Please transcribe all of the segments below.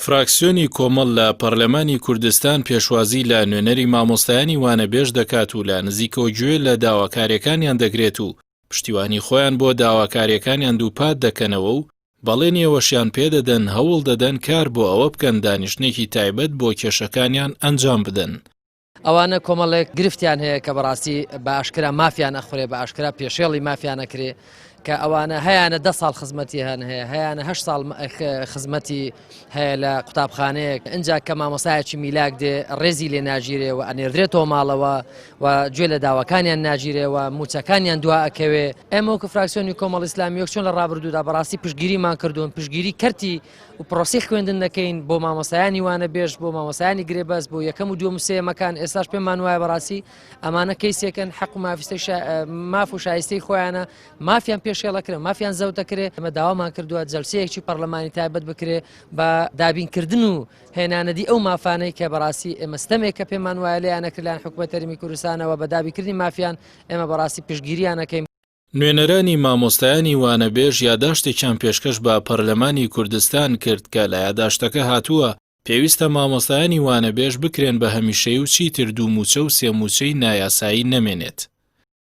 فراکسیۆنی کۆمەڵ لە پەرلەمانی کوردستان پێشوازی لە نوێنەری مامۆستایانی وانەبێژ دەکات و لە نزیکەوە گوێ لە داواکاریەکانیان دەگرێت و پشتیوانی خۆیان بۆ داواکاریەکانیان دووپات دەکەنەوە و بەڵێنیەوەشیان پێدەدەن هەوڵ دەدەن کار بۆ ئەوە بکەن دانیشتێکی تایبەت بۆ کێشەکانیان ئەنجام بدەن. ئەوانە کۆمەڵێک گرفتیان هەیە کە بەڕاستی بە ئاشکرا مافیان ئەخورێ بە ئاشکرا پێشێڵی مافیان ئەکرێ کە ئەوانە هەیەە 10 ساڵ خزمەتیان هەیە هەیەە 8 ساڵ خزمەتی هەیە لە قوتابخانەیەک ئەجا کە مامۆسایەکی میلاک دێ ڕێزی لێ ناگیرێەوە ئەنێردرێتەوە ماڵەوە و گوێ لە داواکانیان ناگیرێەوە موچەکانیان دوا ئەکەوێ ئێمە وەکو فراکسیۆنی کۆمەڵ ئیسلامیەک چۆن لە ڕابردوودا بەڕاستی پشتگیریمان کردوون پشتگیری کەرتی و پرۆسی خوێندن دەکەین بۆ مامۆسایانی وانەبێژ بۆ مامۆسایانی گرێبەس بۆ یەکەم و دووەم سێمەکان ئێستاش پێمان وایە بەڕاستی ئەمانە کەیسێکن حەق و ماف و شایستەی خۆیانە مافیان پێشێڵەکرێ مافیان زەوتەکرێ ئەمە داوامان کردووە جەلسەیەکی پەرلەمانی تایبەت بکرێ بە دابینکردن و هێنانەدی ئەو مافانەی کە بەڕاستی ئێمە ستەمێک کە پێمان وایە لێیانەکردیان حکومەت هەرێمی کوردستانەوە بە دابینکردنی مافیان ئێمە بەڕاستی پشتگیریانەکەین. نوێنەرانی مامۆستایانی وانەبێژ یاداشتێکیان پێشکەش بە پەرلەمانی کوردستان کرد کە لە یاداشتەکە هاتووە پێویستە مامۆستایانی وانەبێژ بکرێن بە هەمیشەی و چیتر دوو موچە و سێ موچەی نایاسایی نەمێنێت.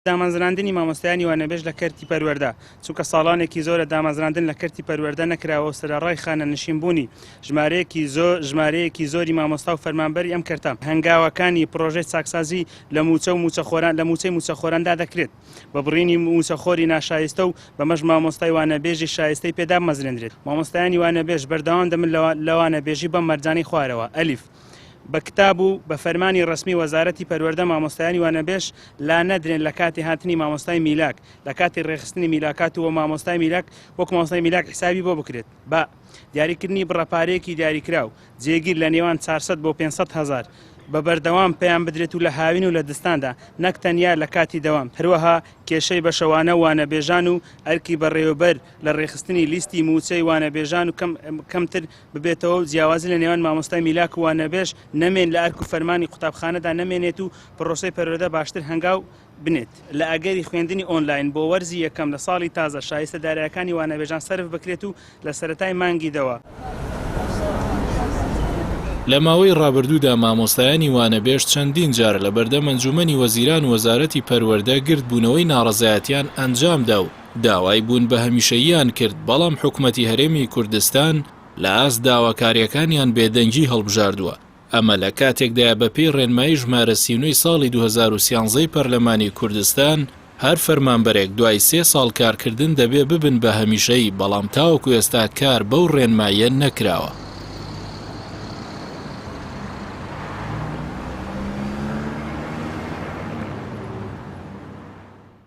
دامەزراندنی مامۆستایانی وانەبێژ لە کەرتی پەروەردە چونکە ساڵانێکی زۆرە دامەزراندن لە کەرتی پەروەردە نەکراوە سەرڕای خانە نشینبوونی ژمارەیەکی زۆری مامۆستا و فەرمانبەری ئەم کەرتە هەنگاوەکانی پرۆژەی چاکسازی لە موچەی موچەخۆراندا دەکرێت بە بڕینی موچەخۆری ناشایستە و بەمەش مامۆستای وانەبێژی شایستەی پێدا مەزرێنرێت. مامۆستایانی وانەبێژ بەردەوام دەمن لە وانەبێژی بەم مەرجانەی خوارەوە ئەلیف بە کتاب و بە فەرمانی ڕسمی وەزارەتی پەروەردە مامۆستایانی وانەبێژ لا نەدرێن لە کاتی هاتنی مامۆستای میلاک لە کاتی ڕێخستنی میلاکات و مامۆستای میلاک وەک مامۆستای میلاک حسابی بۆ بکرێت بە دیاریکردنی بڕەپارەیەکی دیاریکراو جێگیر لە نێوان 400 بۆ 500 هزار بە بەردەوام پێیان بدرێت و لە هاوین و لە دستاندا نەک تەنیا لە کاتی دەوام هەروەها کێشەی بە شەوانە وانەبێژان و ئەرکی بەڕێوەبەر لە ڕێخستنی لیستی موچەی وانەبێژان و کەمتر ببێتەوە و جیاوازی لە نێوان مامۆستای میلاک و وانەبێژ نەمێن لە ئەرک و فەرمانی قوتابخانەدا نەمێنێت و پرۆسەی پەروەردە باشتر هەنگاو بنێت لە ئەگەری خوێندنی ئۆنلاین بۆ وەرزی یەکەم لە ساڵی تازە شایستە دارایەکانی وانەبێژان سەرف بکرێت و لە سەرەتای مانگی دەوە. لە ماوەی ڕابردوودا مامۆستایانی وانەبێژ چەندین جار لە بەردەم ئەنجومەنی وەزیران و وەزارەتی پەروەردە گردبوونەوەی ناڕەزایەتیان ئەنجامدا و داوای بوون بە هەمیشەییان کرد بەڵام حکومەتی هەرێمی کوردستان لە ئاست داواکاریەکانیان بێدەنگی هەڵبژاردووە. ئەمە لە کاتێکدا بەپێی ڕێنمایی ژمارە 39 ساڵی 2013 پەرلەمانی کوردستان هەر فەرمانبەرێک دوای 3 ساڵ کارکردن دەبێ ببن بە هەمیشەیی بەڵام تاوەکو ئێستا کار بەو ڕێنماییە نەکراوە.